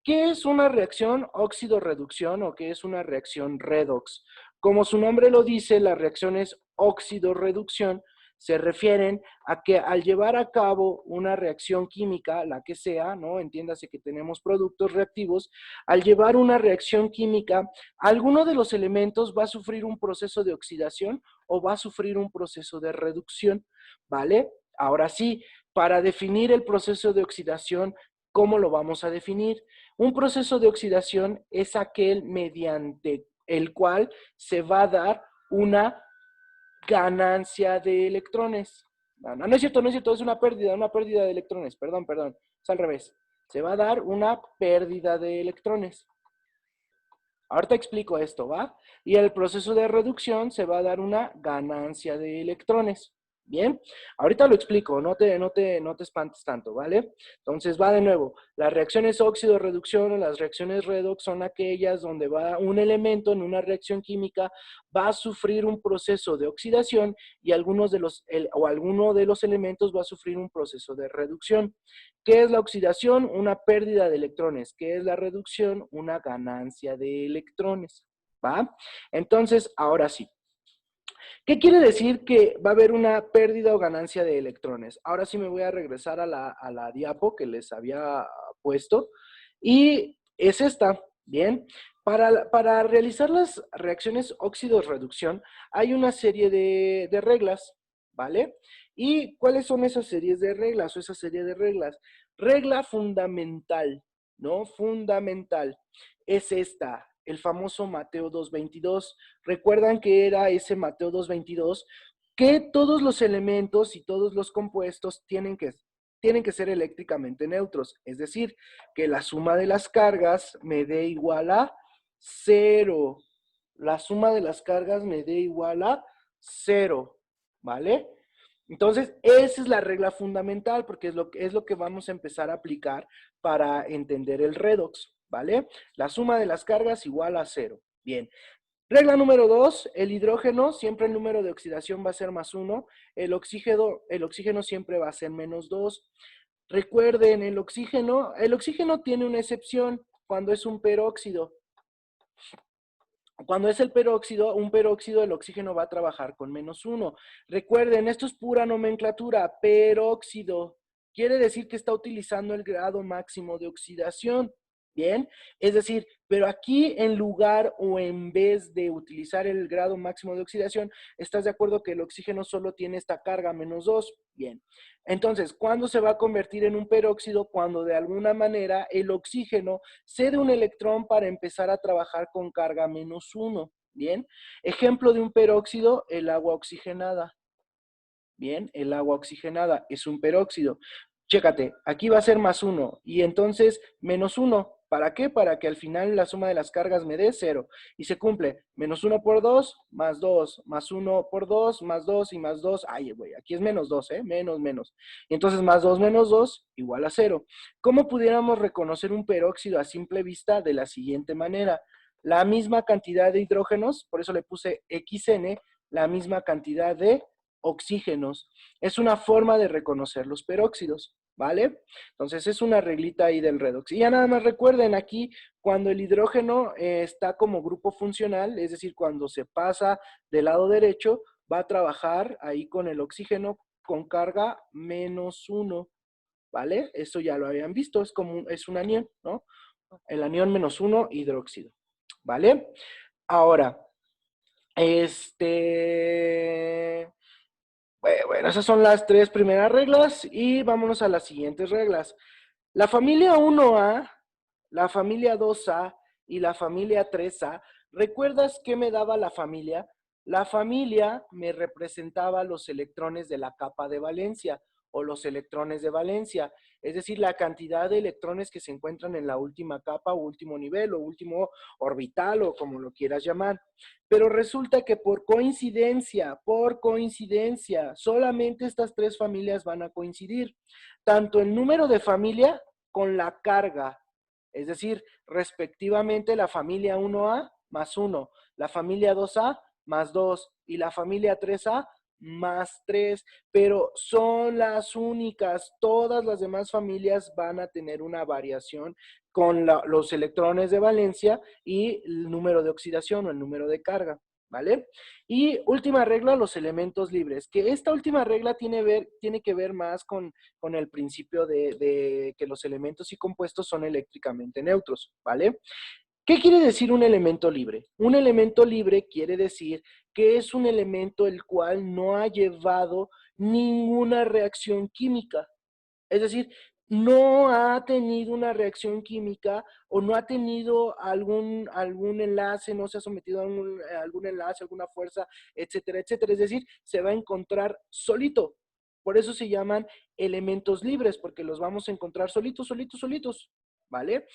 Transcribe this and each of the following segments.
¿Qué es una reacción óxido-reducción o qué es una reacción redox? Como su nombre lo dice, las reacciones óxido-reducción se refieren a que al llevar a cabo una reacción química, la que sea, ¿no? Entiéndase que tenemos productos reactivos, al llevar una reacción química, alguno de los elementos va a sufrir un proceso de oxidación o va a sufrir un proceso de reducción, ¿vale? Ahora sí, para definir el proceso de oxidación, ¿cómo lo vamos a definir? Un proceso de oxidación es aquel mediante el cual se va a dar una ganancia de electrones. No es cierto, no es cierto, es una pérdida de electrones, perdón, es al revés. Se va a dar una pérdida de electrones. Ahorita explico esto, ¿va? Y el proceso de reducción se va a dar una ganancia de electrones. Bien, ahorita lo explico, no te espantes tanto, ¿vale? Entonces va de nuevo, las reacciones óxido-reducción o las reacciones redox son aquellas donde va un elemento en una reacción química, va a sufrir un proceso de oxidación y alguno de los elementos va a sufrir un proceso de reducción. ¿Qué es la oxidación? Una pérdida de electrones. ¿Qué es la reducción? Una ganancia de electrones. ¿Va? Entonces, ahora sí. ¿Qué quiere decir que va a haber una pérdida o ganancia de electrones? Ahora sí me voy a regresar a la diapo que les había puesto. Y es esta. Bien. Para realizar las reacciones óxido-reducción hay una serie de reglas, ¿vale? ¿Y cuáles son esas series de reglas o esa serie de reglas? Regla fundamental, ¿no? Fundamental. Es esta, el famoso Mateo 2.22. Recuerdan que era ese Mateo 2.22, que todos los elementos y todos los compuestos tienen que ser eléctricamente neutros. Es decir, que la suma de las cargas me dé igual a cero. La suma de las cargas me dé igual a cero, ¿vale? Entonces, esa es la regla fundamental porque es lo que vamos a empezar a aplicar para entender el redox, ¿vale? La suma de las cargas igual a cero. Bien. Regla número 2, el hidrógeno, siempre el número de oxidación va a ser más 1, el oxígeno siempre va a ser menos 2. Recuerden, el oxígeno tiene una excepción cuando es un peróxido. Cuando es un peróxido, el oxígeno va a trabajar con menos 1. Recuerden, esto es pura nomenclatura, peróxido. Quiere decir que está utilizando el grado máximo de oxidación. Bien, es decir, pero aquí en lugar o en vez de utilizar el grado máximo de oxidación, ¿estás de acuerdo que el oxígeno solo tiene esta carga menos 2? Bien, entonces, ¿cuándo se va a convertir en un peróxido? Cuando de alguna manera el oxígeno cede un electrón para empezar a trabajar con carga menos 1. Bien, ejemplo de un peróxido, el agua oxigenada. Bien, el agua oxigenada es un peróxido. Chécate, aquí va a ser más 1 y entonces menos 1. ¿Para qué? Para que al final la suma de las cargas me dé 0. Y se cumple. Menos 1 por 2, más 2. Más 1 por 2, más 2 y más 2. Ay, güey, aquí es menos 2, ¿eh? Menos, menos. Y entonces más 2 menos 2 igual a 0. ¿Cómo pudiéramos reconocer un peróxido a simple vista? De la siguiente manera. La misma cantidad de hidrógenos, por eso le puse XN, la misma cantidad de oxígenos. Es una forma de reconocer los peróxidos, ¿vale? Entonces es una reglita ahí del redox. Y ya nada más recuerden aquí, cuando el hidrógeno está como grupo funcional, es decir, cuando se pasa del lado derecho, va a trabajar ahí con el oxígeno con carga menos 1, ¿vale? Esto ya lo habían visto, es un anión, ¿no? El anión menos 1, hidróxido, ¿vale? Ahora, bueno, esas son las tres primeras reglas y vámonos a las siguientes reglas. La familia 1A, la familia 2A y la familia 3A, ¿recuerdas qué me daba la familia? La familia me representaba los electrones de la capa de valencia o los electrones de valencia, es decir, la cantidad de electrones que se encuentran en la última capa o último nivel o último orbital o como lo quieras llamar. Pero resulta que por coincidencia, solamente estas tres familias van a coincidir. Tanto el número de familia con la carga, es decir, respectivamente la familia 1A más 1, la familia 2A más 2 y la familia 3A más 3, pero son las únicas, todas las demás familias van a tener una variación con los electrones de valencia y el número de oxidación o el número de carga, ¿vale? Y última regla, los elementos libres, que esta última regla tiene que ver más con el principio de que los elementos y compuestos son eléctricamente neutros, ¿vale? ¿Qué quiere decir un elemento libre? Un elemento libre quiere decir que es un elemento el cual no ha llevado ninguna reacción química. Es decir, no ha tenido una reacción química o no ha tenido algún enlace, no se ha sometido a algún enlace, alguna fuerza, etcétera, etcétera. Es decir, se va a encontrar solito. Por eso se llaman elementos libres, porque los vamos a encontrar solitos, solitos, solitos. ¿Vale?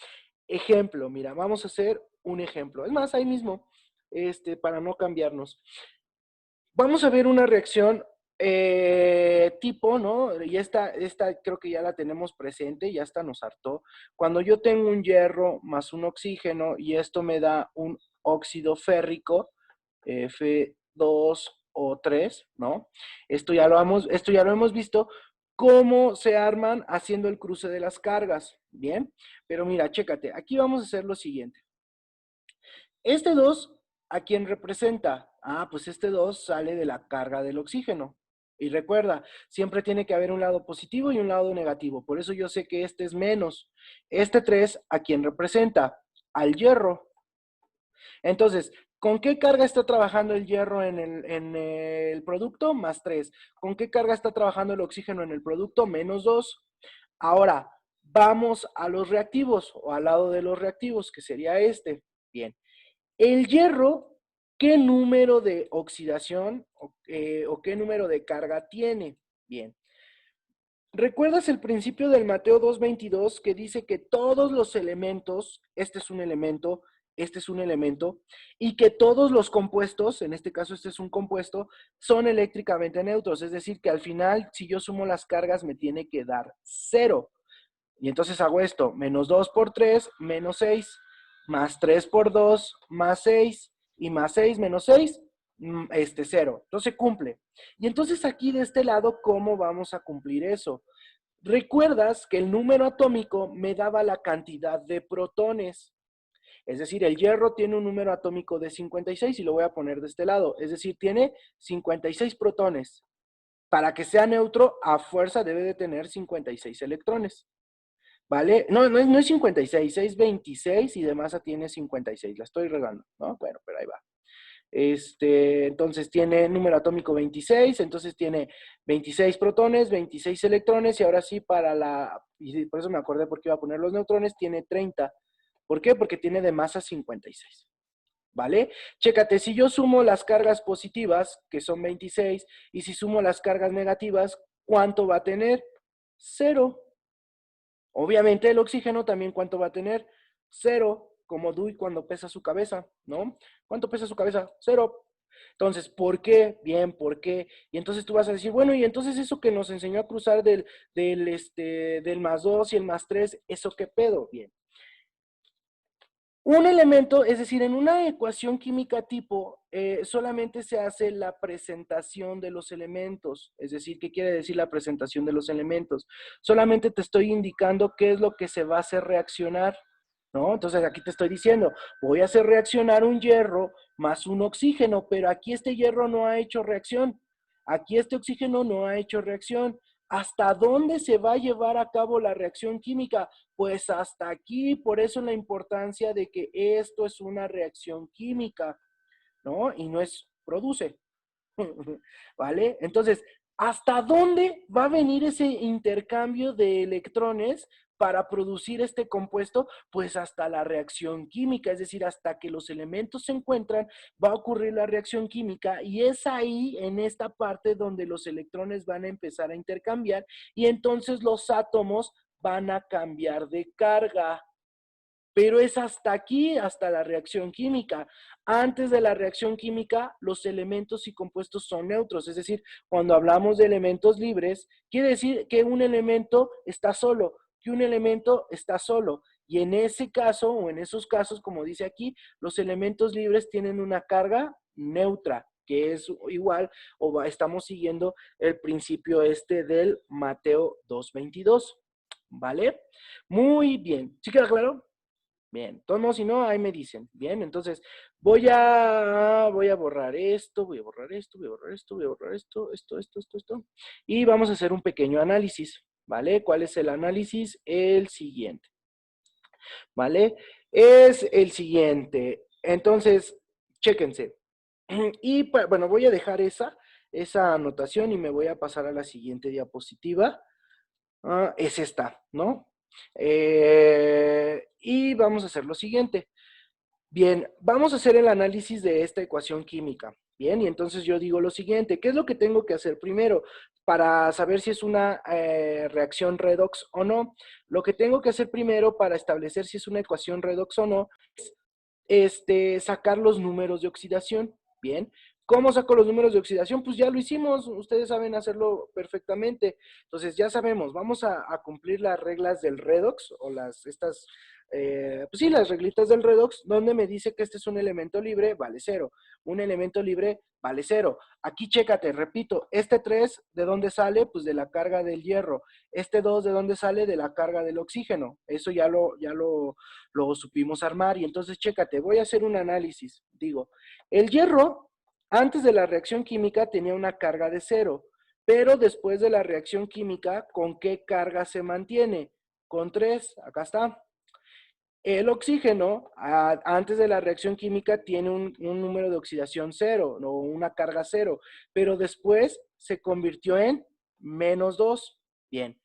Ejemplo, mira, vamos a hacer un ejemplo. Es más, ahí mismo, para no cambiarnos. Vamos a ver una reacción tipo, ¿no? Y esta creo que ya la tenemos presente, ya esta nos hartó. Cuando yo tengo un hierro más un oxígeno y esto me da un óxido férrico, F2O3, ¿no? Esto ya lo hemos visto, cómo se arman haciendo el cruce de las cargas, ¿bien? Pero mira, chécate, aquí vamos a hacer lo siguiente. Este 2, ¿a quién representa? Ah, pues este 2 sale de la carga del oxígeno. Y recuerda, siempre tiene que haber un lado positivo y un lado negativo. Por eso yo sé que este es menos. Este 3, ¿a quién representa? Al hierro. Entonces, ¿con qué carga está trabajando el hierro en el producto? Más 3. ¿Con qué carga está trabajando el oxígeno en el producto? Menos 2. Ahora, vamos a los reactivos o al lado de los reactivos, que sería este. Bien. El hierro, ¿qué número de oxidación o qué número de carga tiene? Bien. ¿Recuerdas el principio del Mateo 2:22 que dice que todos los elementos, este es un elemento, este es un elemento, y que todos los compuestos, en este caso este es un compuesto, son eléctricamente neutros? Es decir, que al final, si yo sumo las cargas, me tiene que dar 0. Y entonces hago esto, menos 2 por 3, menos 6, más 3 por 2, más 6, y más 6 menos 6, 0. Entonces cumple. Y entonces aquí de este lado, ¿cómo vamos a cumplir eso? Recuerdas que el número atómico me daba la cantidad de protones. Es decir, el hierro tiene un número atómico de 56 y lo voy a poner de este lado. Es decir, tiene 56 protones. Para que sea neutro, a fuerza debe de tener 56 electrones. ¿Vale? No es 56, es 26 y de masa tiene 56. La estoy regando, ¿no? Bueno, pero ahí va. Entonces tiene número atómico 26, entonces tiene 26 protones, 26 electrones y ahora sí y por eso me acordé porque iba a poner los neutrones, tiene 30. ¿Por qué? Porque tiene de masa 56. ¿Vale? Chécate, si yo sumo las cargas positivas, que son 26, y si sumo las cargas negativas, ¿cuánto va a tener? 0. Obviamente el oxígeno también, ¿cuánto va a tener? 0, como Dewey cuando pesa su cabeza, ¿no? ¿Cuánto pesa su cabeza? 0. Entonces, ¿por qué? Bien, ¿por qué? Y entonces tú vas a decir, bueno, y entonces eso que nos enseñó a cruzar del más 2 y el más 3, ¿eso qué pedo? Bien. Un elemento, es decir, en una ecuación química tipo, solamente se hace la presentación de los elementos. Es decir, ¿qué quiere decir la presentación de los elementos? Solamente te estoy indicando qué es lo que se va a hacer reaccionar, ¿no? Entonces aquí te estoy diciendo, voy a hacer reaccionar un hierro más un oxígeno, pero aquí este hierro no ha hecho reacción. Aquí este oxígeno no ha hecho reacción. ¿Hasta dónde se va a llevar a cabo la reacción química? Pues hasta aquí, por eso la importancia de que esto es una reacción química, ¿no? Y no es produce, ¿vale? Entonces, ¿hasta dónde va a venir ese intercambio de electrones para producir este compuesto? Pues hasta la reacción química, es decir, hasta que los elementos se encuentran, va a ocurrir la reacción química y es ahí, en esta parte, donde los electrones van a empezar a intercambiar y entonces los átomos van a cambiar de carga. Pero es hasta aquí, hasta la reacción química. Antes de la reacción química, los elementos y compuestos son neutros. Es decir, cuando hablamos de elementos libres, quiere decir que un elemento está solo, que un elemento está solo. Y en ese caso, o en esos casos, como dice aquí, los elementos libres tienen una carga neutra, que es igual, estamos siguiendo el principio del Mateo 2:22. ¿Vale? Muy bien. ¿Sí queda claro? Bien, todos, si no, ahí me dicen. Bien, entonces voy a borrar esto, voy a borrar esto, voy a borrar esto, voy a borrar esto. Y vamos a hacer un pequeño análisis, ¿vale? ¿Cuál es el análisis? El siguiente, ¿vale? Es el siguiente. Entonces, chéquense. Y bueno, voy a dejar esa anotación y me voy a pasar a la siguiente diapositiva. Es esta, ¿no? Y vamos a hacer lo siguiente. Bien, vamos a hacer el análisis de esta ecuación química. Bien, y entonces yo digo lo siguiente, ¿qué es lo que tengo que hacer primero para saber si es una reacción redox o no? Lo que tengo que hacer primero para establecer si es una ecuación redox o no es sacar los números de oxidación. Bien, ¿cómo saco los números de oxidación? Pues ya lo hicimos, ustedes saben hacerlo perfectamente. Entonces ya sabemos, vamos a cumplir las reglas del redox o pues sí, las reglitas del redox, donde me dice que este es un elemento libre, vale cero. Un elemento libre vale cero. Aquí chécate, repito, este 3, ¿de dónde sale? Pues de la carga del hierro. Este 2, ¿de dónde sale? De la carga del oxígeno. Eso ya lo supimos armar. Y entonces, chécate, voy a hacer un análisis. Digo, el hierro, antes de la reacción química, tenía una carga de cero. Pero después de la reacción química, ¿con qué carga se mantiene? Con 3, acá está. El oxígeno, antes de la reacción química, tiene un número de oxidación cero, o una carga cero, pero después se convirtió en -2. Bien.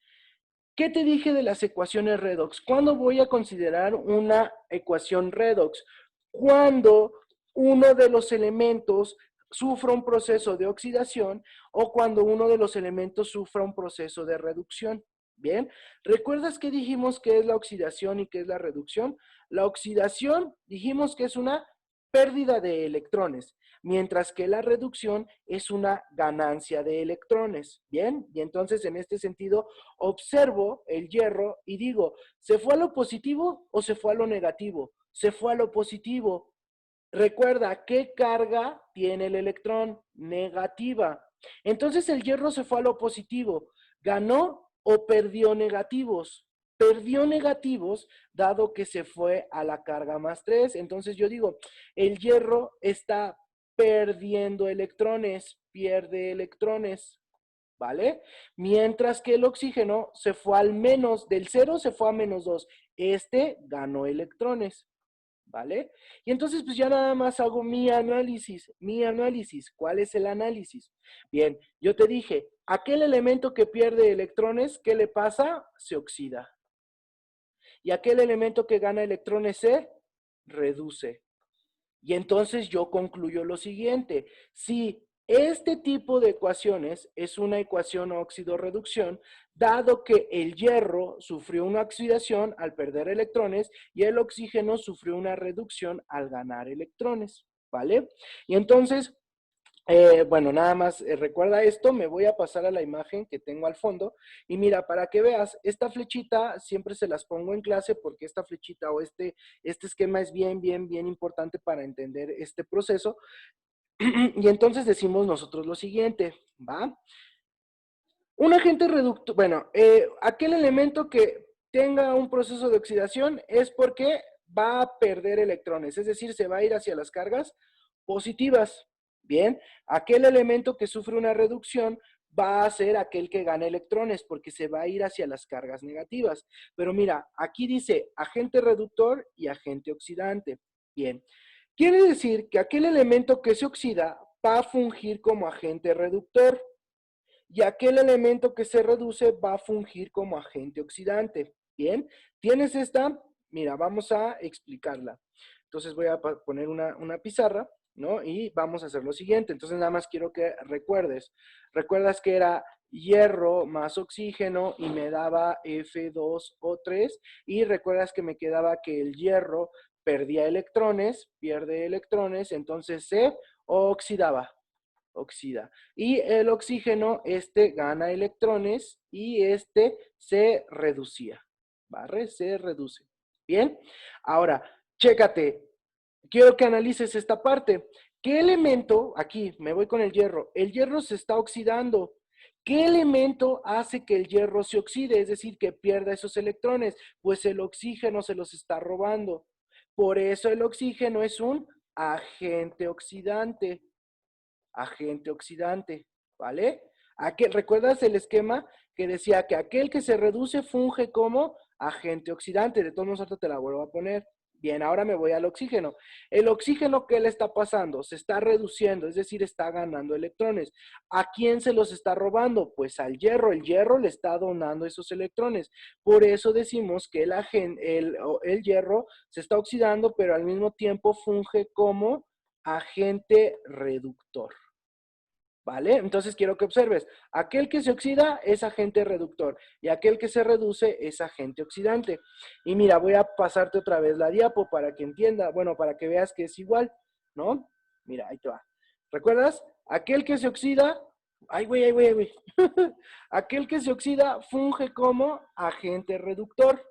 ¿Qué te dije de las ecuaciones redox? ¿Cuándo voy a considerar una ecuación redox? Cuando uno de los elementos sufra un proceso de oxidación o cuando uno de los elementos sufra un proceso de reducción. Bien, ¿recuerdas qué dijimos que es la oxidación y qué es la reducción? La oxidación dijimos que es una pérdida de electrones, mientras que la reducción es una ganancia de electrones. Bien, y entonces en este sentido observo el hierro y digo, ¿se fue a lo positivo o se fue a lo negativo? Se fue a lo positivo. Recuerda, ¿qué carga tiene el electrón? Negativa. Entonces el hierro se fue a lo positivo. ¿Ganó o perdió negativos? Perdió negativos dado que se fue a la carga +3. Entonces yo digo, el hierro está perdiendo electrones, pierde electrones. ¿Vale? Mientras que el oxígeno se fue al menos, del 0 se fue a -2. Este ganó electrones, ¿vale? Y entonces pues ya nada más hago mi análisis. ¿Cuál es el análisis? Bien, yo te dije, aquel elemento que pierde electrones, ¿qué le pasa? Se oxida. Y aquel elemento que gana electrones se reduce. Y entonces yo concluyo lo siguiente, si este tipo de ecuaciones es una ecuación óxido-reducción, dado que el hierro sufrió una oxidación al perder electrones y el oxígeno sufrió una reducción al ganar electrones, ¿vale? Y entonces, bueno, nada más recuerda esto, me voy a pasar a la imagen que tengo al fondo y mira, para que veas, esta flechita siempre se las pongo en clase porque esta flechita o este esquema es bien importante para entender este proceso. Y entonces decimos nosotros lo siguiente, ¿va? Un agente reductor, bueno, aquel elemento que tenga un proceso de oxidación es porque va a perder electrones, es decir, se va a ir hacia las cargas positivas. Bien, aquel elemento que sufre una reducción va a ser aquel que gana electrones porque se va a ir hacia las cargas negativas. Pero mira, aquí dice agente reductor y agente oxidante. Bien, quiere decir que aquel elemento que se oxida va a fungir como agente reductor y aquel elemento que se reduce va a fungir como agente oxidante. Bien, ¿tienes esta? Mira, vamos a explicarla. Entonces voy a poner una pizarra, ¿no? Y vamos a hacer lo siguiente. Entonces nada más quiero que recuerdes. Recuerdas que era hierro más oxígeno y me daba F2O3 y recuerdas que me quedaba que el hierro perdía electrones, pierde electrones, entonces se oxida. Y el oxígeno, gana electrones y se reducía. ¿Vale? Se reduce. Bien. Ahora, chécate. Quiero que analices esta parte. ¿Qué elemento, aquí me voy con el hierro se está oxidando? ¿Qué elemento hace que el hierro se oxide? Es decir, que pierda esos electrones. Pues el oxígeno se los está robando. Por eso el oxígeno es un agente oxidante. Agente oxidante, ¿vale? ¿Recuerdas el esquema que decía que aquel que se reduce funge como agente oxidante? De todos modos, ahorita te la vuelvo a poner. Bien, ahora me voy al oxígeno. El oxígeno, ¿qué le está pasando? Se está reduciendo, es decir, está ganando electrones. ¿A quién se los está robando? Pues al hierro. El hierro le está donando esos electrones. Por eso decimos que el hierro se está oxidando, pero al mismo tiempo funge como agente reductor. ¿Vale? Entonces quiero que observes, aquel que se oxida es agente reductor y aquel que se reduce es agente oxidante. Y mira, voy a pasarte otra vez la diapo para que entienda, bueno, para que veas que es igual, ¿no? Mira, ahí te va. ¿Recuerdas? Aquel que se oxida, ay, güey, ay, güey, ay, güey. Aquel que se oxida funge como agente reductor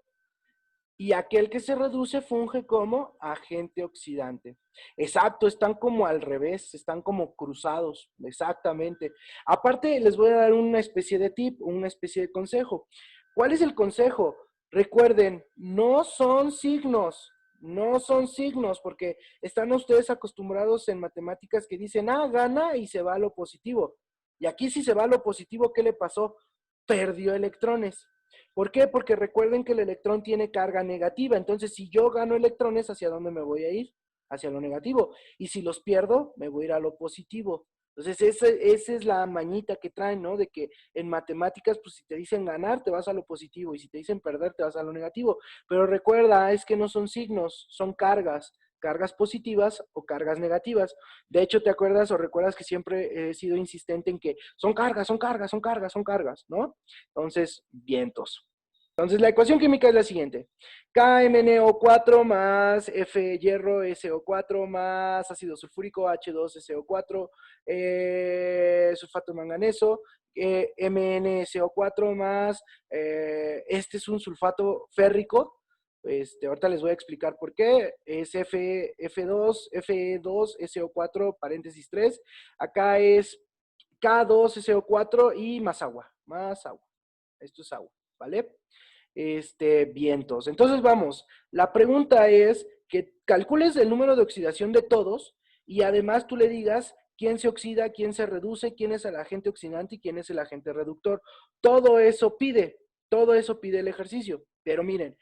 y aquel que se reduce funge como agente oxidante. Exacto, están como al revés, están como cruzados, exactamente. Aparte, les voy a dar una especie de tip, una especie de consejo. ¿Cuál es el consejo? Recuerden, no son signos, no son signos, porque están ustedes acostumbrados en matemáticas que dicen, ah, gana y se va a lo positivo. Y aquí si se va a lo positivo, ¿qué le pasó? Perdió electrones. ¿Por qué? Porque recuerden que el electrón tiene carga negativa. Entonces, si yo gano electrones, ¿hacia dónde me voy a ir? Hacia lo negativo. Y si los pierdo, me voy a ir a lo positivo. Entonces, esa es la mañita que traen, ¿no? De que en matemáticas, pues si te dicen ganar, te vas a lo positivo. Y si te dicen perder, te vas a lo negativo. Pero recuerda, es que no son signos, son cargas. Cargas positivas o cargas negativas. De hecho, ¿te acuerdas o recuerdas que siempre he sido insistente en que son cargas, son cargas, son cargas, son cargas, ¿no? Entonces, vientos. Entonces, la ecuación química es la siguiente. KMnO4 más F hierro SO4 más ácido sulfúrico H2SO4, sulfato de manganeso, MnSO4 más, este es un sulfato férrico. Ahorita les voy a explicar por qué. Es F2, Fe2, SO4, paréntesis 3. Acá es K2SO4 y más agua. Más agua. Esto es agua, ¿vale? Vientos. Entonces vamos, la pregunta es que calcules el número de oxidación de todos y además tú le digas quién se oxida, quién se reduce, quién es el agente oxidante y quién es el agente reductor. Todo eso pide el ejercicio. Pero miren,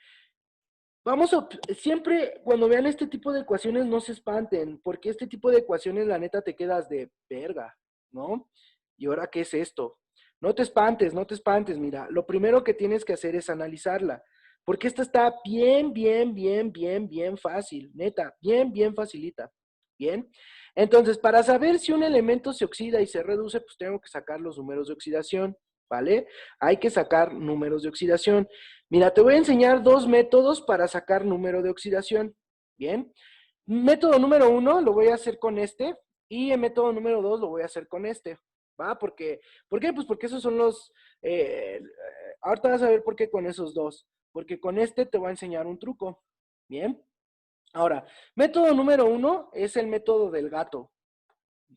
siempre cuando vean este tipo de ecuaciones no se espanten, porque este tipo de ecuaciones la neta te quedas de verga, ¿no? ¿Y ahora qué es esto? No te espantes, no te espantes, mira, lo primero que tienes que hacer es analizarla, porque esta está bien fácil, neta, bien facilita, ¿bien? Entonces, para saber si un elemento se oxida y se reduce, pues tengo que sacar los números de oxidación, ¿vale? Hay que sacar números de oxidación. Mira, te voy a enseñar dos métodos para sacar número de oxidación. Bien. Método número 1 lo voy a hacer con este y el método número 2 lo voy a hacer con este. ¿Va? ¿Por qué? Pues porque esos son los... ahorita vas a ver por qué con esos dos. Porque con este te voy a enseñar un truco. Bien. Ahora, método número 1 es el método del gato.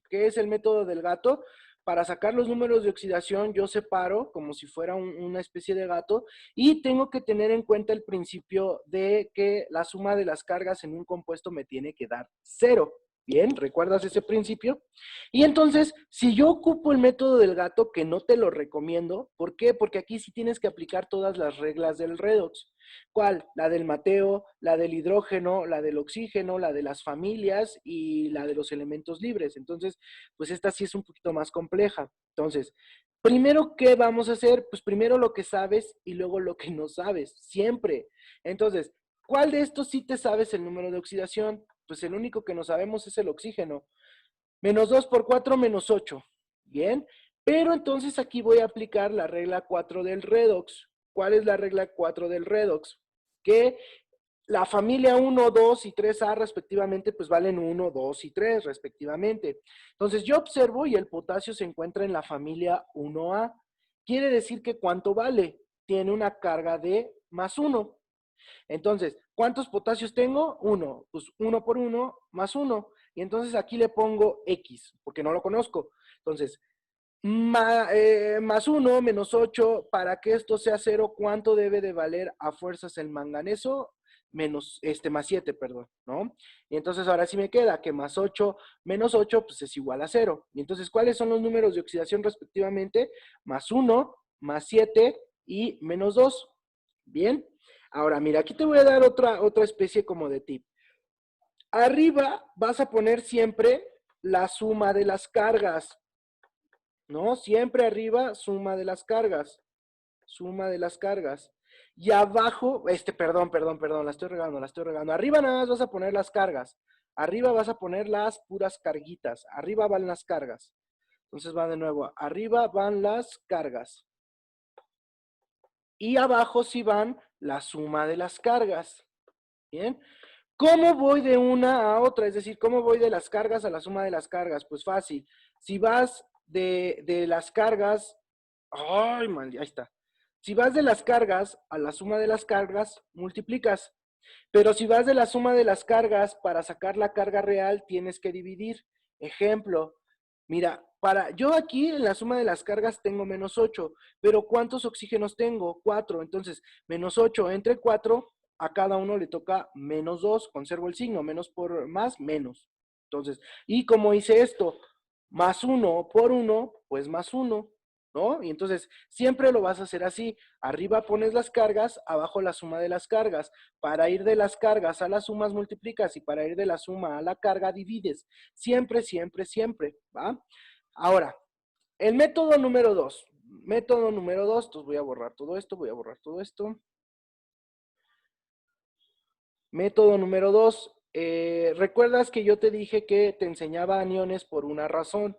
¿Qué es el método del gato? Para sacar los números de oxidación, yo separo como si fuera una especie de gato y tengo que tener en cuenta el principio de que la suma de las cargas en un compuesto me tiene que dar cero. Bien, ¿recuerdas ese principio? Y entonces, si yo ocupo el método del gato, que no te lo recomiendo, ¿por qué? Porque aquí sí tienes que aplicar todas las reglas del redox. ¿Cuál? La del Mateo, la del hidrógeno, la del oxígeno, la de las familias y la de los elementos libres. Entonces, pues esta sí es un poquito más compleja. Entonces, primero, ¿qué vamos a hacer? Pues primero lo que sabes y luego lo que no sabes, siempre. Entonces, ¿cuál de estos sí te sabes el número de oxidación? Pues el único que no sabemos es el oxígeno. Menos 2 por 4, menos 8. Bien, pero entonces aquí voy a aplicar la regla 4 del redox. ¿Cuál es la regla 4 del redox? Que la familia 1, 2 y 3A respectivamente, pues valen 1, 2 y 3 respectivamente. Entonces yo observo y el potasio se encuentra en la familia 1A. Quiere decir que ¿cuánto vale? Tiene una carga de más 1. Entonces, ¿cuántos potasios tengo? 1. Pues 1 por 1 más 1. Y entonces aquí le pongo X, porque no lo conozco. Entonces, más 1 menos 8, para que esto sea 0, ¿cuánto debe de valer a fuerzas el manganeso? más 7, perdón, ¿no? Y entonces ahora sí me queda que más 8 menos 8, pues es igual a 0. Y entonces, ¿cuáles son los números de oxidación respectivamente? Más 1, más 7 y menos 2. Bien. Ahora, mira, aquí te voy a dar otra especie como de tip. Arriba vas a poner siempre la suma de las cargas, ¿no? Siempre arriba, suma de las cargas. Suma de las cargas. Y abajo, perdón, la estoy regando. Arriba nada más vas a poner las cargas. Arriba vas a poner las puras carguitas. Arriba van las cargas. Entonces va de nuevo. Arriba van las cargas. Y abajo sí van la suma de las cargas. Bien. ¿Cómo voy de una a otra? Es decir, ¿cómo voy de las cargas a la suma de las cargas? Pues fácil. Si vas de las cargas, ay, mal, ahí está. Si vas de las cargas a la suma de las cargas, multiplicas. Pero si vas de la suma de las cargas para sacar la carga real, tienes que dividir. Ejemplo, mira, yo aquí en la suma de las cargas tengo menos 8, pero ¿cuántos oxígenos tengo? 4. Entonces, menos 8 entre 4, a cada uno le toca menos 2. Conservo el signo, menos por más, menos. Entonces, y como hice esto, más 1 por 1, pues más 1, ¿no? Y entonces, siempre lo vas a hacer así. Arriba pones las cargas, abajo la suma de las cargas. Para ir de las cargas a las sumas multiplicas y para ir de la suma a la carga divides. Siempre, siempre, siempre, ¿va? Ahora, el método número 2. Método número 2, entonces voy a borrar todo esto, voy a borrar todo esto. Método número 2. ¿Recuerdas que yo te dije que te enseñaba aniones por una razón?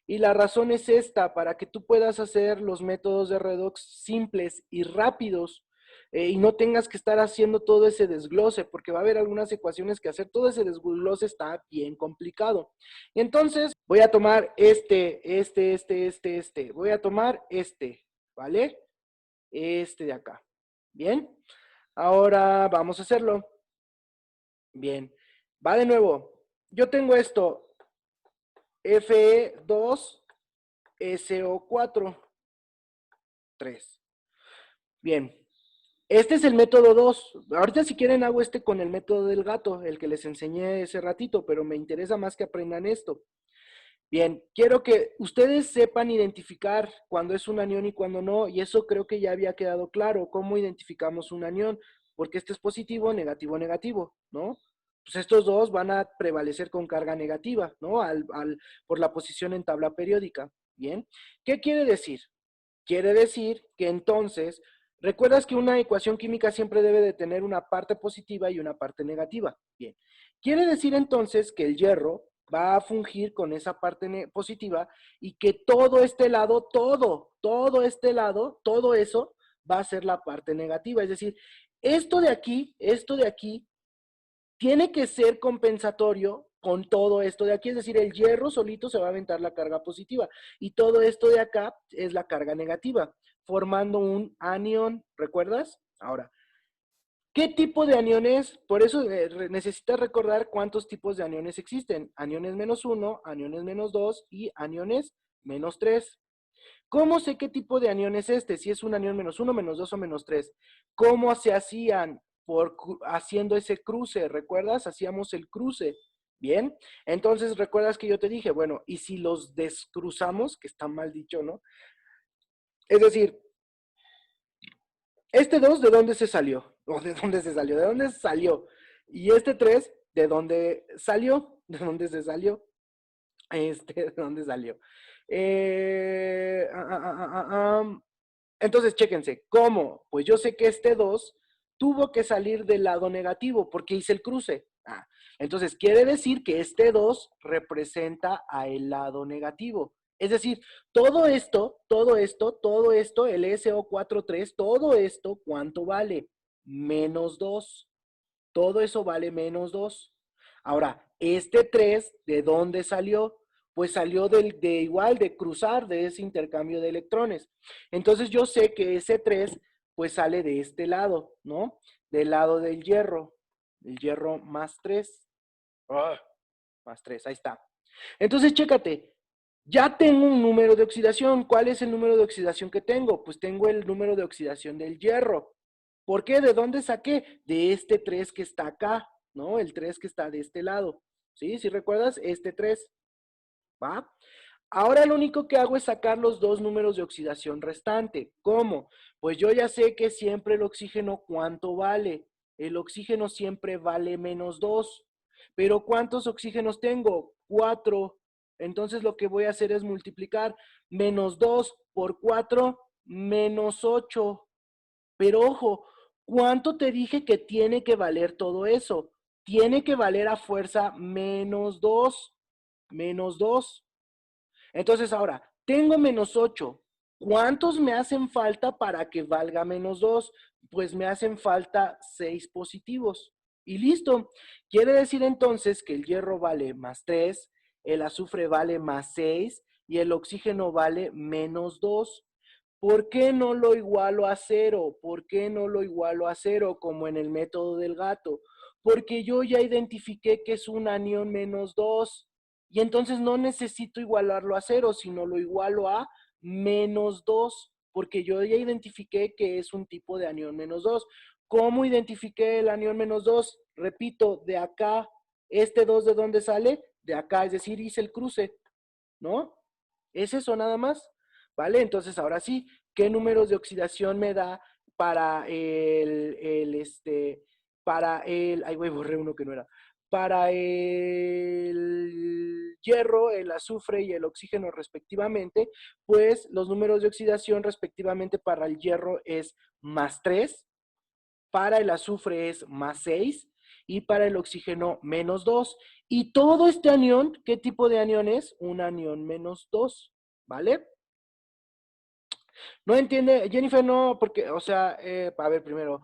Y la razón es esta, para que tú puedas hacer los métodos de redox simples y rápidos y no tengas que estar haciendo todo ese desglose, porque va a haber algunas ecuaciones que hacer todo ese desglose está bien complicado. Entonces, voy a tomar voy a tomar ¿vale? Este de acá. ¿Bien? Ahora vamos a hacerlo. Bien. Va de nuevo. Yo tengo esto, Fe2SO4, 3. Bien. Este es el método 2. Ahorita si quieren hago este con el método del gato, el que les enseñé ese ratito, pero me interesa más que aprendan esto. Bien, quiero que ustedes sepan identificar cuándo es un anión y cuándo no, y eso creo que ya había quedado claro, cómo identificamos un anión, porque este es positivo, negativo, negativo, ¿no? Pues estos dos van a prevalecer con carga negativa, ¿no? Por la posición en tabla periódica. Bien, ¿qué quiere decir? Quiere decir que entonces, recuerdas que una ecuación química siempre debe de tener una parte positiva y una parte negativa. Bien, quiere decir entonces que el hierro va a fungir con esa parte positiva y que todo este lado, todo este lado, todo eso va a ser la parte negativa. Es decir, esto de aquí, tiene que ser compensatorio con todo esto de aquí, es decir, el hierro solito se va a aventar la carga positiva y todo esto de acá es la carga negativa, formando un anión, ¿recuerdas? Ahora, ¿qué tipo de aniones? Por eso necesitas recordar cuántos tipos de aniones existen. Aniones -1, aniones -2 y aniones -3. ¿Cómo sé qué tipo de anión es este? Si es un anión -1, -2 o -3. ¿Cómo se hacían? Haciendo ese cruce, ¿recuerdas? Hacíamos el cruce. Bien, entonces recuerdas que yo te dije, bueno, y si los descruzamos, que está mal dicho, ¿no? Es decir, este 2, ¿de dónde se salió? ¿O de dónde se salió? ¿De dónde salió? Y este 3, ¿de dónde salió? ¿De dónde se salió? ¿De dónde salió? Eh, ah, ah, ah, ah, ah, ah. Entonces, chéquense, ¿cómo? Pues yo sé que este 2 tuvo que salir del lado negativo porque hice el cruce. Entonces, quiere decir que este 2 representa a el lado negativo. Es decir, todo esto, el SO43, todo esto, ¿cuánto vale? -2. Todo eso vale -2. Ahora, este 3, ¿de dónde salió? Pues salió de cruzar, de ese intercambio de electrones. Entonces yo sé que ese 3, pues sale de este lado, ¿no? Del lado del hierro. El hierro +3. +3, ahí está. Entonces, chécate. Ya tengo un número de oxidación. ¿Cuál es el número de oxidación que tengo? Pues tengo el número de oxidación del hierro. ¿Por qué? ¿De dónde saqué? De este 3 que está acá, ¿no? El 3 que está de este lado. ¿Sí? Si recuerdas, este 3. ¿Va? Ahora lo único que hago es sacar los dos números de oxidación restante. ¿Cómo? Pues yo ya sé que siempre el oxígeno, ¿cuánto vale? El oxígeno siempre vale -2. Pero ¿cuántos oxígenos tengo? 4. Entonces lo que voy a hacer es multiplicar -2 por 4, -8. Pero ojo, ¿cuánto te dije que tiene que valer todo eso? Tiene que valer a fuerza -2. -2. Entonces ahora, tengo -8. ¿Cuántos me hacen falta para que valga -2? Pues me hacen falta 6 positivos. Y listo. Quiere decir entonces que el hierro vale +3, el azufre vale +6 y el oxígeno vale -2. ¿Por qué no lo igualo a 0? ¿Por qué no lo igualo a 0 como en el método del gato? Porque yo ya identifiqué que es un anión -2. Y entonces no necesito igualarlo a 0, sino lo igualo a -2, porque yo ya identifiqué que es un tipo de anión -2. ¿Cómo identifiqué el anión -2? Repito, de acá. ¿Este 2 de dónde sale? De acá, es decir, hice el cruce, ¿no? Es eso nada más, ¿vale? Entonces, ahora sí, ¿qué números de oxidación me da para ay, güey, borré uno que no era, para el hierro, el azufre y el oxígeno respectivamente? Pues los números de oxidación respectivamente para el hierro es +3, para el azufre es +6 y para el oxígeno -2. Y todo este anión, ¿qué tipo de anión es? Un anión -2, ¿vale? No entiende, Jennifer, no, porque, o sea, a ver, primero,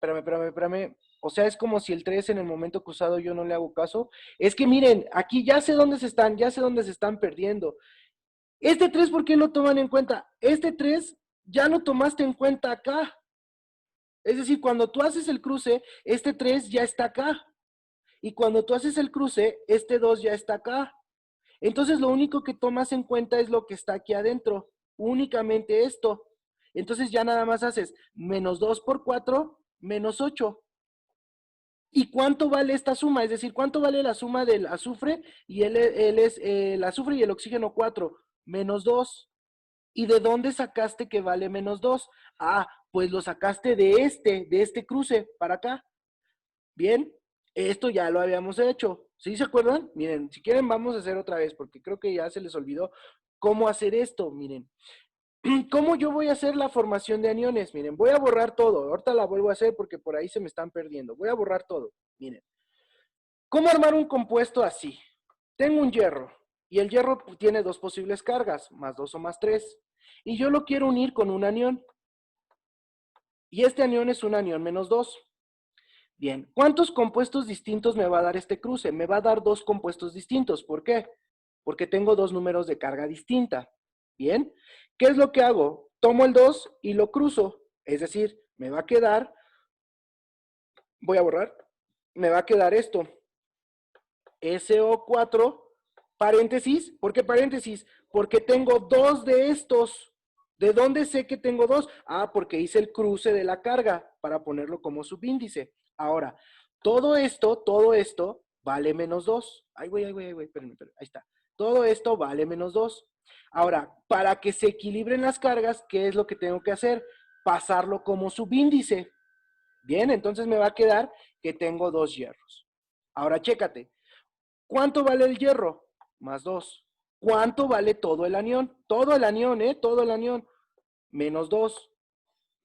espérame. O sea, es como si el 3 en el momento cruzado yo no le hago caso. Es que miren, aquí ya sé dónde se están perdiendo. Este 3, ¿por qué lo toman en cuenta? Este 3 ya lo tomaste en cuenta acá. Es decir, cuando tú haces el cruce, este 3 ya está acá. Y cuando tú haces el cruce, este 2 ya está acá. Entonces lo único que tomas en cuenta es lo que está aquí adentro. Únicamente esto. Entonces ya nada más haces -2 por 4, -8. ¿Y cuánto vale esta suma? Es decir, ¿cuánto vale la suma del azufre y el azufre y el oxígeno 4? -2. ¿Y de dónde sacaste que vale -2? Ah, pues lo sacaste de este cruce para acá. Bien, esto ya lo habíamos hecho. ¿Sí se acuerdan? Miren, si quieren vamos a hacer otra vez, porque creo que ya se les olvidó cómo hacer esto. Miren, ¿cómo yo voy a hacer la formación de aniones? Miren, voy a borrar todo. Ahorita la vuelvo a hacer porque por ahí se me están perdiendo. Voy a borrar todo. Miren, ¿cómo armar un compuesto así? Tengo un hierro y el hierro tiene dos posibles cargas, +2 o +3. Y yo lo quiero unir con un anión. Y este anión es un anión -2. Bien, ¿cuántos compuestos distintos me va a dar este cruce? Me va a dar dos compuestos distintos. ¿Por qué? Porque tengo dos números de carga distinta. Bien, ¿qué es lo que hago? Tomo el 2 y lo cruzo. Es decir, me va a quedar, voy a borrar, me va a quedar esto. SO4, paréntesis. ¿Por qué paréntesis? Porque tengo dos de estos. ¿De dónde sé que tengo dos? Ah, porque hice el cruce de la carga para ponerlo como subíndice. Ahora, todo esto vale -2. Espérenme, ahí está. Todo esto vale -2. Ahora, para que se equilibren las cargas, ¿qué es lo que tengo que hacer? Pasarlo como subíndice. Bien, entonces me va a quedar que tengo dos hierros. Ahora, chécate. ¿Cuánto vale el hierro? +2. ¿Cuánto vale todo el anión? Todo el anión, ¿eh? Todo el anión. -2.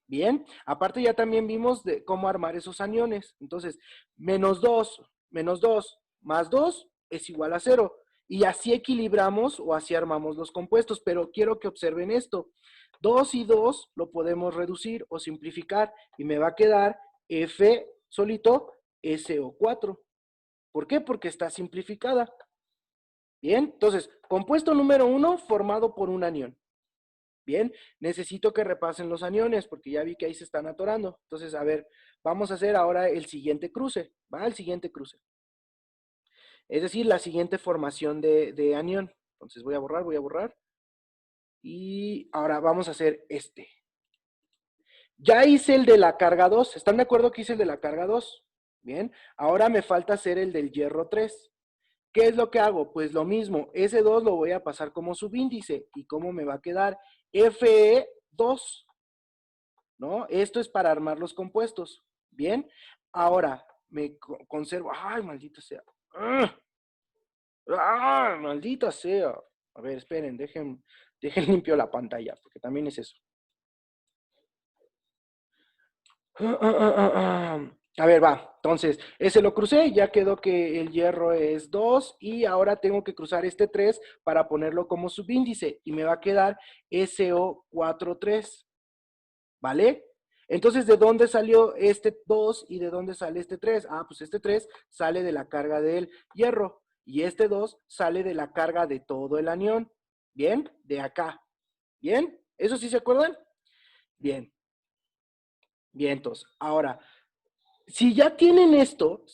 Bien. Aparte ya también vimos de cómo armar esos aniones. Entonces, -2, -2, +2 es igual a 0. Y así equilibramos o así armamos los compuestos. Pero quiero que observen esto. 2 y 2 lo podemos reducir o simplificar. Y me va a quedar F solito SO4. ¿Por qué? Porque está simplificada. Bien, entonces, compuesto número 1 formado por un anión. Bien, necesito que repasen los aniones porque ya vi que ahí se están atorando. Entonces, a ver, vamos a hacer ahora el siguiente cruce. Va el siguiente cruce. Es decir, la siguiente formación de anión. Entonces voy a borrar. Y ahora vamos a hacer este. Ya hice el de la carga 2. ¿Están de acuerdo que hice el de la carga 2? Bien, ahora me falta hacer el del hierro 3. ¿Qué es lo que hago? Pues lo mismo, ese 2 lo voy a pasar como subíndice. ¿Y cómo me va a quedar? Fe2, ¿no? Esto es para armar los compuestos. Bien, ahora me conservo. ¡Ay, maldita sea! ¡Ah! ¡Ah, maldita sea! A ver, esperen, dejen limpio la pantalla, porque también es eso. A ver, va. Entonces, ese lo crucé, ya quedó que el hierro es 2 y ahora tengo que cruzar este 3 para ponerlo como subíndice y me va a quedar SO43, ¿vale? Entonces, ¿de dónde salió este 2 y de dónde sale este 3? Ah, pues este 3 sale de la carga del hierro y este 2 sale de la carga de todo el anión. ¿Bien? De acá. ¿Bien? ¿Eso sí se acuerdan? Bien. Bien, entonces, ahora, si ya tienen esto,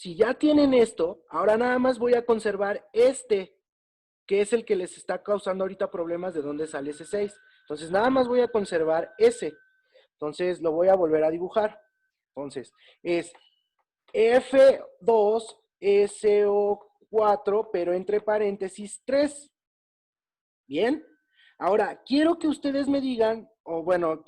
ahora nada más voy a conservar este, que es el que les está causando ahorita problemas de dónde sale ese 6. Entonces, nada más voy a conservar ese. Entonces, lo voy a volver a dibujar. Entonces, es F2SO4, pero entre paréntesis 3. Bien. Ahora, quiero que ustedes me digan, o bueno,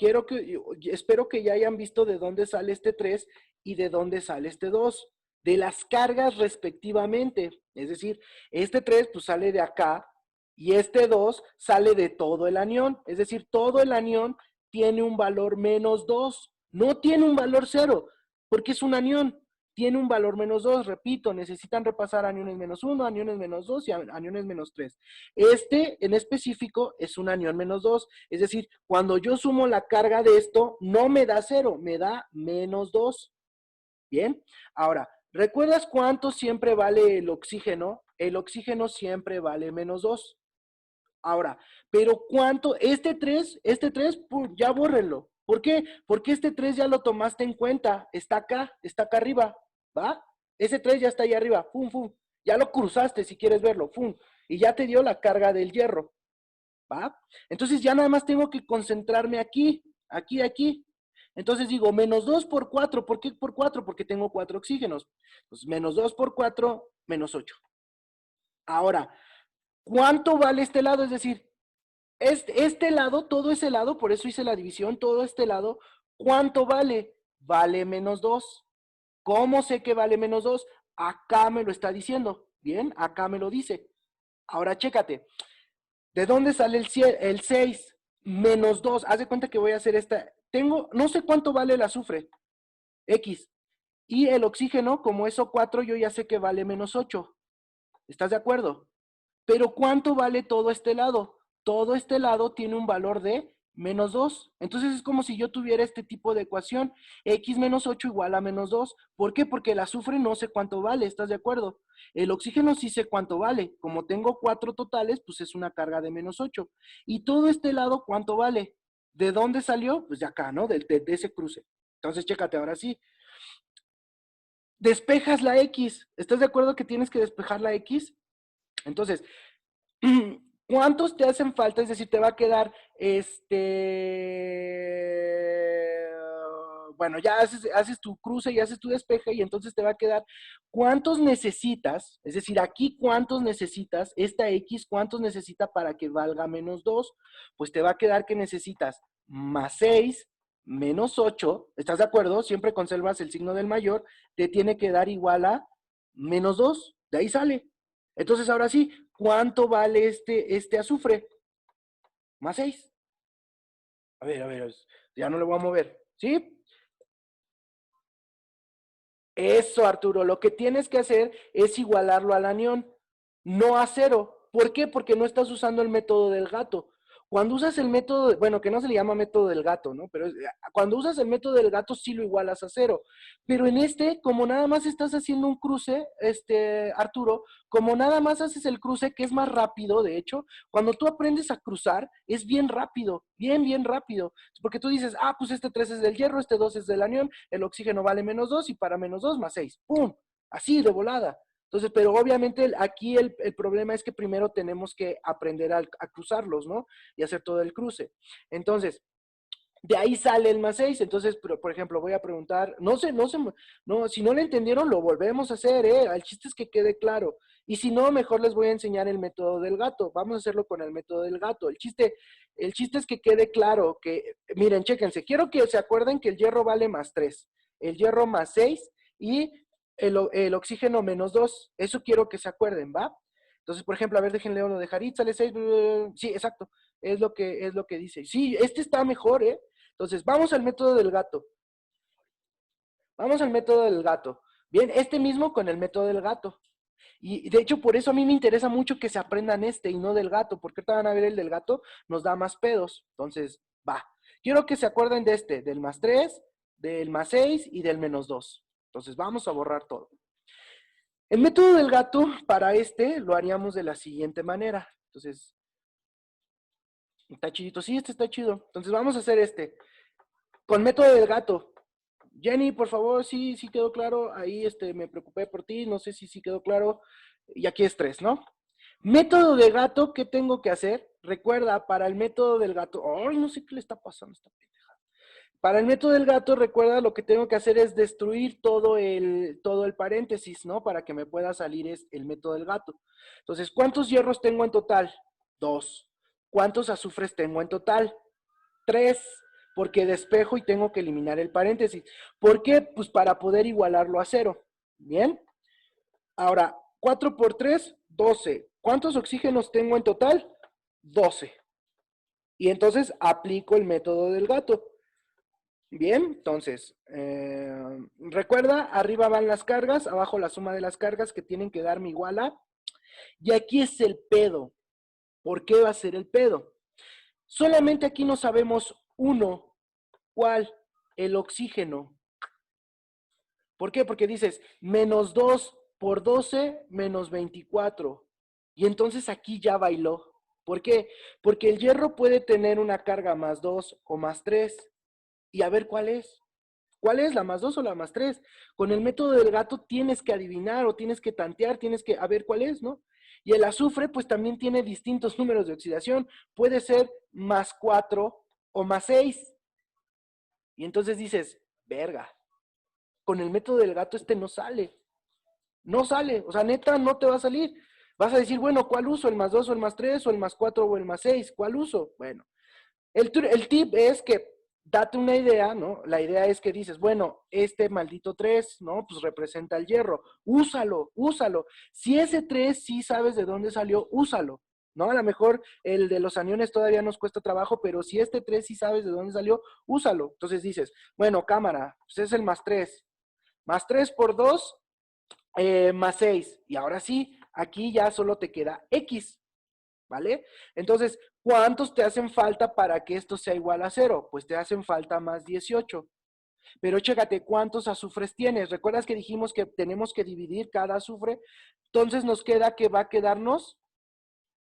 espero que ya hayan visto de dónde sale este 3 y de dónde sale este 2, de las cargas respectivamente. Es decir, este 3 pues sale de acá y este 2 sale de todo el anión. Es decir, todo el anión tiene un valor -2, no tiene un valor 0, porque es un anión. Tiene un valor -2, repito, necesitan repasar aniones -1, aniones -2 y aniones -3. Este en específico es un anión -2, es decir, cuando yo sumo la carga de esto, no me da 0, me da -2. Bien, ahora, ¿recuerdas cuánto siempre vale el oxígeno? El oxígeno siempre vale -2. Ahora, pero ¿cuánto? Este 3, ya bórrenlo. ¿Por qué? Porque este 3 ya lo tomaste en cuenta. Está acá arriba, ¿va? Ese 3 ya está ahí arriba, ¡fum, fum! Ya lo cruzaste si quieres verlo, ¡fum! Y ya te dio la carga del hierro, ¿va? Entonces ya nada más tengo que concentrarme aquí, aquí, aquí. Entonces digo, -2 por 4. ¿Por qué por 4? Porque tengo 4 oxígenos. Pues -2 por 4, -8. Ahora, ¿cuánto vale este lado? Es decir, este lado, todo ese lado, por eso hice la división, todo este lado, ¿cuánto vale? Vale -2. ¿Cómo sé que vale -2? Acá me lo está diciendo. Bien, acá me lo dice. Ahora chécate. ¿De dónde sale el 6? -2. Haz de cuenta que voy a hacer esta. No sé cuánto vale el azufre. X. Y el oxígeno, como es O4, yo ya sé que vale -8. ¿Estás de acuerdo? Pero ¿cuánto vale todo este lado? Todo este lado tiene un valor de -2. Entonces es como si yo tuviera este tipo de ecuación. X -8 igual a -2. ¿Por qué? Porque el azufre no sé cuánto vale, ¿estás de acuerdo? El oxígeno sí sé cuánto vale. Como tengo 4 totales, pues es una carga de -8. Y todo este lado, ¿cuánto vale? ¿De dónde salió? Pues de acá, ¿no? De ese cruce. Entonces, chécate, ahora sí. Despejas la X. ¿Estás de acuerdo que tienes que despejar la X? Entonces, ¿cuántos te hacen falta? Es decir, te va a quedar, bueno, ya haces tu cruce y haces tu despeje y entonces te va a quedar, ¿cuántos necesitas? Es decir, aquí, ¿cuántos necesitas? Esta X, ¿cuántos necesita para que valga -2? Pues te va a quedar que necesitas +6, -8, ¿estás de acuerdo? Siempre conservas el signo del mayor, te tiene que dar igual a -2, de ahí sale. Entonces, ahora sí, ¿cuánto vale este azufre? +6. A ver, ya no le voy a mover, ¿sí? Eso, Arturo, lo que tienes que hacer es igualarlo al anión, no a 0. ¿Por qué? Porque no estás usando el método del gato. Cuando usas el método, bueno, que no se le llama método del gato, ¿no? Pero cuando usas el método del gato sí lo igualas a 0. Pero en este, como nada más estás haciendo un cruce, Arturo, como nada más haces el cruce, que es más rápido, de hecho, cuando tú aprendes a cruzar, es bien rápido, bien rápido. Porque tú dices, ah, pues este 3 es del hierro, este 2 es del anión, el oxígeno vale -2 y para -2 +6. ¡Pum! Así, de volada. Entonces, pero obviamente aquí el problema es que primero tenemos que aprender a cruzarlos, ¿no? Y hacer todo el cruce. Entonces, De ahí sale el más 6. Entonces, por ejemplo, voy a preguntar, no, si no le entendieron, lo volvemos a hacer, ¿eh? El chiste es que quede claro. Y si no, mejor les voy a enseñar el método del gato. Vamos a hacerlo con el método del gato. El chiste es que quede claro que, miren, chéquense, quiero que se acuerden que el hierro vale más 3, el hierro más 6 y el oxígeno menos 2. Eso quiero que se acuerden, ¿va? Entonces, por ejemplo, a ver, déjenle uno de Harit, sale 6. Sí, exacto. Es lo que dice. Sí, este está mejor, ¿eh? Entonces, vamos al método del gato. Vamos al método del gato. Bien, este mismo con el método del gato. Y de hecho, por eso a mí me interesa mucho que se aprendan este y no del gato, porque ahorita van a ver el del gato, nos da más pedos. Entonces, va. Quiero que se acuerden de este, del más 3, del más 6 y del menos 2. Entonces, vamos a borrar todo. El método del gato, para este, lo haríamos de la siguiente manera. Entonces, está chidito. Sí, este está chido. Entonces, vamos a hacer este. Con método del gato. Jenny, por favor, sí, sí quedó claro. Ahí me preocupé por ti, no sé si sí quedó claro. Y aquí es 3, ¿no? Método de gato, ¿qué tengo que hacer? Recuerda, para el método del gato, ay, no sé qué le está pasando a esta pendeja. Para el método del gato, recuerda, lo que tengo que hacer es destruir todo el paréntesis, ¿no? Para que me pueda salir el método del gato. Entonces, ¿cuántos hierros tengo en total? 2. ¿Cuántos azufres tengo en total? 3, porque despejo y tengo que eliminar el paréntesis. ¿Por qué? Pues para poder igualarlo a 0. ¿Bien? Ahora, 4 por 3, 12. ¿Cuántos oxígenos tengo en total? 12. Y entonces aplico el método del gato. Bien, entonces, recuerda, arriba van las cargas, abajo la suma de las cargas que tienen que darme igual a. Y aquí es el pedo. ¿Por qué va a ser el pedo? Solamente aquí no sabemos uno. ¿Cuál? El oxígeno. ¿Por qué? Porque dices, menos 2 por 12 menos 24. Y entonces aquí ya bailó. ¿Por qué? Porque el hierro puede tener una carga más 2 o más 3. Y a ver cuál es. ¿Cuál es? ¿La más 2 o la más 3? Con el método del gato tienes que adivinar o tienes que tantear, tienes que a ver cuál es, ¿no? Y el azufre pues también tiene distintos números de oxidación. Puede ser más 4 o más 6. Y entonces dices, verga, con el método del gato no sale. No sale, o sea, neta, no te va a salir. Vas a decir, bueno, ¿cuál uso? ¿El más 2 o el más 3 o el más 4 o el más 6? ¿Cuál uso? Bueno, el tip es que date una idea, ¿no? La idea es que dices, bueno, este maldito 3, ¿no? Pues representa el hierro. Úsalo, úsalo. Si ese 3 sí sabes de dónde salió, úsalo. ¿No? A lo mejor el de los aniones todavía nos cuesta trabajo, pero si este 3 sí sabes de dónde salió, úsalo. Entonces dices, bueno, cámara, pues es el más 3. Más 3 por 2, más 6. Y ahora sí, aquí ya solo te queda X, ¿vale? Entonces, ¿cuántos te hacen falta para que esto sea igual a 0? Pues te hacen falta más 18. Pero chécate, ¿cuántos azufres tienes? ¿Recuerdas que dijimos que tenemos que dividir cada azufre? Entonces nos queda que va a quedarnos.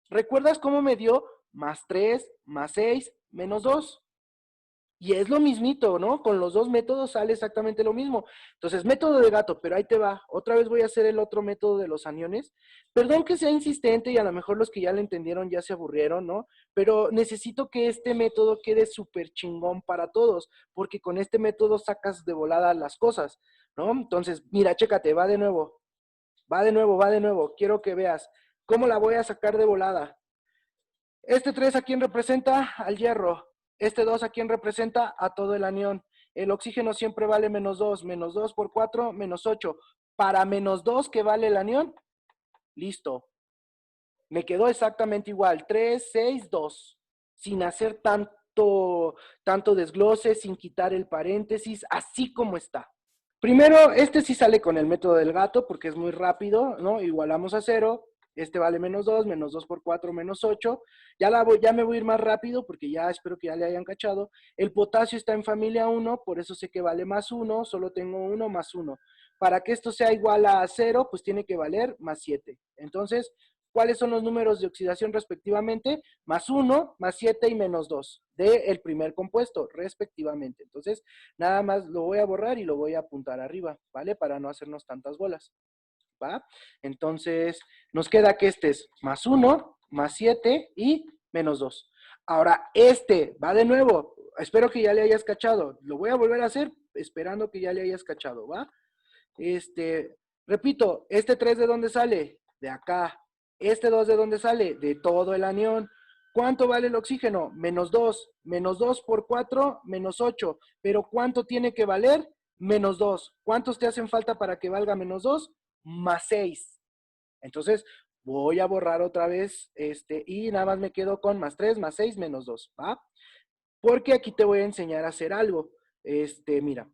¿Recuerdas cómo me dio? Más 3, más 6, menos 2. Y es lo mismito, ¿no? Con los dos métodos sale exactamente lo mismo. Entonces, método de gato, pero ahí te va. Otra vez voy a hacer el otro método de los aniones. Perdón que sea insistente y a lo mejor los que ya lo entendieron ya se aburrieron, ¿no? Pero necesito que este método quede súper chingón para todos, porque con este método sacas de volada las cosas, ¿no? Entonces, mira, chécate, va de nuevo. Va de nuevo, va de nuevo. Quiero que veas cómo la voy a sacar de volada. Este 3 a quién representa? Al hierro. Este 2 a quién representa? A todo el anión. El oxígeno siempre vale menos 2. Menos 2 por 4, menos 8. Para menos 2, ¿qué vale el anión? Listo. Me quedó exactamente igual. 3, 6, 2. Sin hacer tanto desglose, sin quitar el paréntesis, así como está. Primero, este sí sale con el método del gato porque es muy rápido, ¿no? Igualamos a 0. Este vale menos 2 por 4, menos 8. Ya me voy a ir más rápido porque ya espero que ya le hayan cachado. El potasio está en familia 1, por eso sé que vale más 1, solo tengo 1 más 1. Para que esto sea igual a 0, pues tiene que valer más 7. Entonces, ¿cuáles son los números de oxidación respectivamente? Más 1, más 7 y menos 2 del primer compuesto, respectivamente. Entonces, nada más lo voy a borrar y lo voy a apuntar arriba, ¿vale? Para no hacernos tantas bolas, ¿va? Entonces, nos queda que este es más 1, más 7 y menos 2. Ahora, este va de nuevo. espero que ya le hayas cachado. Lo voy a volver a hacer esperando que ya le hayas cachado, ¿va? Repito, ¿este 3 de dónde sale? De acá. ¿Este 2 de dónde sale? De todo el anión. ¿Cuánto vale el oxígeno? Menos 2. Menos 2 por 4, menos 8. ¿Pero cuánto tiene que valer? Menos 2. ¿Cuántos te hacen falta para que valga menos 2? Más 6. Entonces, voy a borrar otra vez y nada más me quedo con más 3, más 6, menos 2, ¿va? Porque aquí te voy a enseñar a hacer algo. Mira.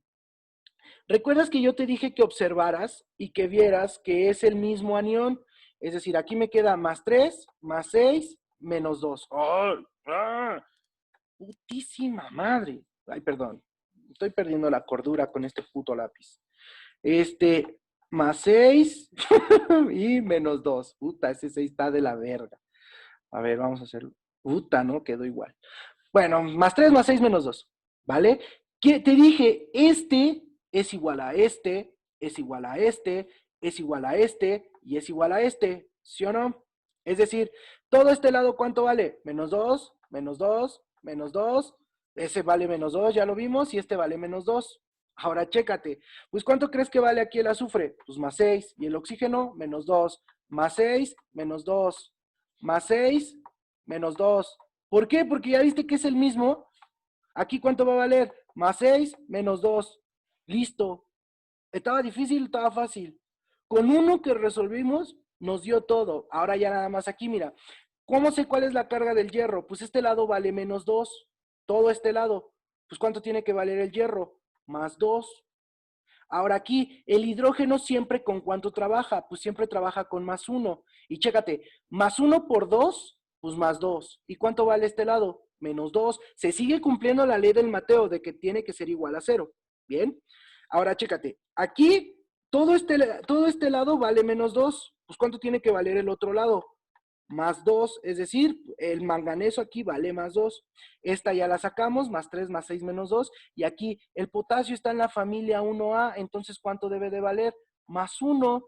¿Recuerdas que yo te dije que observaras y que vieras que es el mismo anión? Es decir, aquí me queda más 3, más 6, menos 2. ¡Oh! ¡Ah! ¡Putísima madre! Ay, perdón. Estoy perdiendo la cordura con este puto lápiz. Más 6 y menos 2. Puta, ese 6 está de la verga. A ver, vamos a hacerlo. Puta, ¿no? Quedó igual. Bueno, más 3 más 6 menos 2. ¿Vale? Te dije, este es igual a este, es igual a este, es igual a este y es igual a este. ¿Sí o no? Es decir, todo este lado, ¿cuánto vale? Menos 2, menos 2, menos 2. Ese vale menos 2, ya lo vimos, y este vale menos 2. Ahora, chécate. Pues, ¿cuánto crees que vale aquí el azufre? Pues más 6. Y el oxígeno, menos 2. Más 6, menos 2. Más 6, menos 2. ¿Por qué? Porque ya viste que es el mismo. Aquí, ¿cuánto va a valer? Más 6 menos 2. Listo. Estaba difícil, estaba fácil. Con uno que resolvimos, nos dio todo. Ahora ya nada más aquí, mira. ¿Cómo sé cuál es la carga del hierro? Pues este lado vale menos 2. Todo este lado. Pues ¿cuánto tiene que valer el hierro? Más 2. Ahora aquí, el hidrógeno siempre con cuánto trabaja, pues siempre trabaja con más 1. Y chécate, más 1 por 2, pues más 2. ¿Y cuánto vale este lado? Menos 2. Se sigue cumpliendo la ley del Mateo de que tiene que ser igual a 0. Bien. Ahora chécate, aquí todo este lado vale menos 2. Pues ¿cuánto tiene que valer el otro lado? Más 2, es decir, el manganeso aquí vale más 2. Esta ya la sacamos, más 3, más 6, menos 2. Y aquí el potasio está en la familia 1A, entonces ¿cuánto debe de valer? Más 1.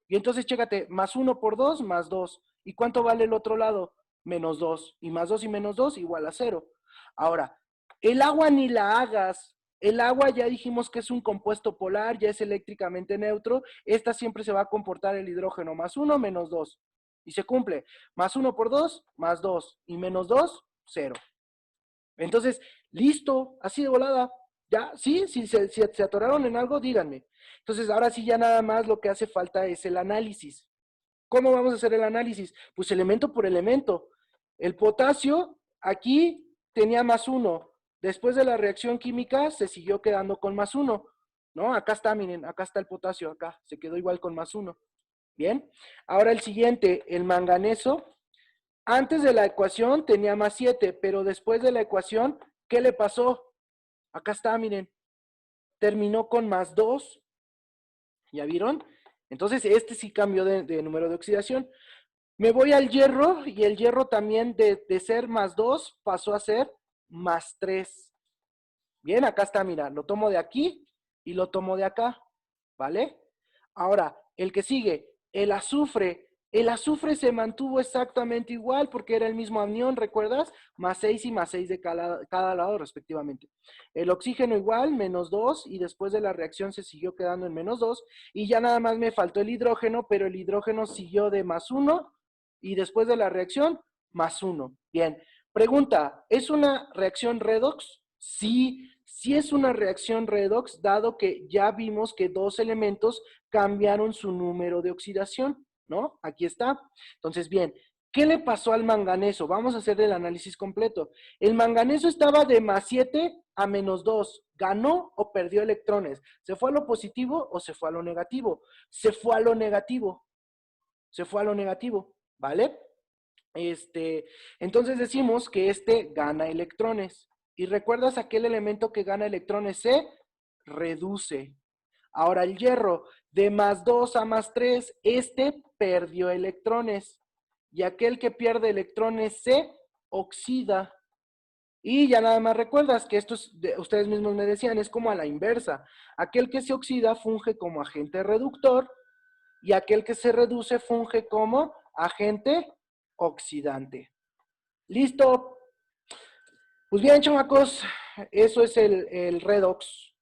Y entonces chécate, más 1 por 2, más 2. ¿Y cuánto vale el otro lado? Menos 2. Y más 2 y menos 2 igual a 0. Ahora, el agua ni la hagas. El agua ya dijimos que es un compuesto polar, ya es eléctricamente neutro. Esta siempre se va a comportar el hidrógeno, más 1, menos 2. Y se cumple. Más 1 por 2, más 2. Y menos 2, 0. Entonces, listo, así de volada. Ya, sí, si se atoraron en algo, díganme. Entonces, ahora sí ya nada más lo que hace falta es el análisis. ¿Cómo vamos a hacer el análisis? Pues elemento por elemento. El potasio aquí tenía más 1. Después de la reacción química se siguió quedando con más 1. ¿No? Acá está, miren, acá está el potasio, acá. Se quedó igual con más 1. Bien. Ahora el siguiente, el manganeso. Antes de la ecuación tenía más 7, pero después de la ecuación, ¿qué le pasó? Acá está, miren. Terminó con más 2. ¿Ya vieron? Entonces, este sí cambió de número de oxidación. Me voy al hierro y el hierro también de ser más 2 pasó a ser más 3. Bien, acá está, mira, lo tomo de aquí y lo tomo de acá, ¿vale? Ahora, el que sigue, el azufre. El azufre se mantuvo exactamente igual porque era el mismo anión, ¿recuerdas? Más 6 y más 6 de cada lado respectivamente. El oxígeno igual, menos 2, y después de la reacción se siguió quedando en menos 2, y ya nada más me faltó el hidrógeno, pero el hidrógeno siguió de más 1, y después de la reacción, más 1. Bien, pregunta, ¿es una reacción redox? Sí, sí es una reacción redox, dado que ya vimos que dos elementos cambiaron su número de oxidación, ¿no? Aquí está. Entonces, bien, ¿qué le pasó al manganeso? Vamos a hacer el análisis completo. El manganeso estaba de más 7 a menos 2. ¿Ganó o perdió electrones? ¿Se fue a lo positivo o se fue a lo negativo? Se fue a lo negativo. Se fue a lo negativo, ¿vale? Entonces decimos que este gana electrones. ¿Y recuerdas aquel elemento que gana electrones? Se reduce. Ahora el hierro, de más 2 a más 3, este perdió electrones. Y aquel que pierde electrones se oxida. Y ya nada más recuerdas que esto ustedes mismos me decían, es como a la inversa. Aquel que se oxida funge como agente reductor y aquel que se reduce funge como agente oxidante. ¿Listo? Pues bien, chamacos, eso es el redox.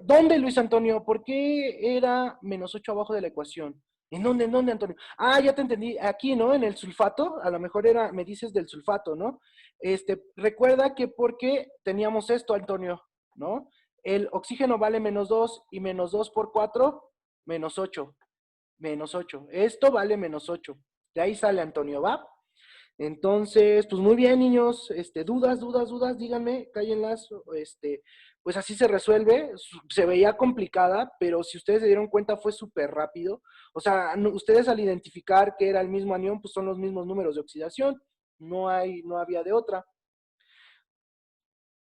¿Dónde, Luis Antonio? ¿Por qué era -8 abajo de la ecuación? ¿En dónde, Antonio? Ah, ya te entendí. Aquí, ¿no? En el sulfato, a lo mejor era, me dices del sulfato, ¿no? Recuerda que porque teníamos esto, Antonio, ¿no? El oxígeno vale -2 y -2 por 4, -8. -8. Esto vale -8. De ahí sale, Antonio, ¿va? Entonces, pues muy bien, niños, dudas, díganme, cállenlas, pues así se resuelve. Se veía complicada, pero si ustedes se dieron cuenta fue súper rápido. O sea, ustedes al identificar que era el mismo anión, pues son los mismos números de oxidación, no había de otra.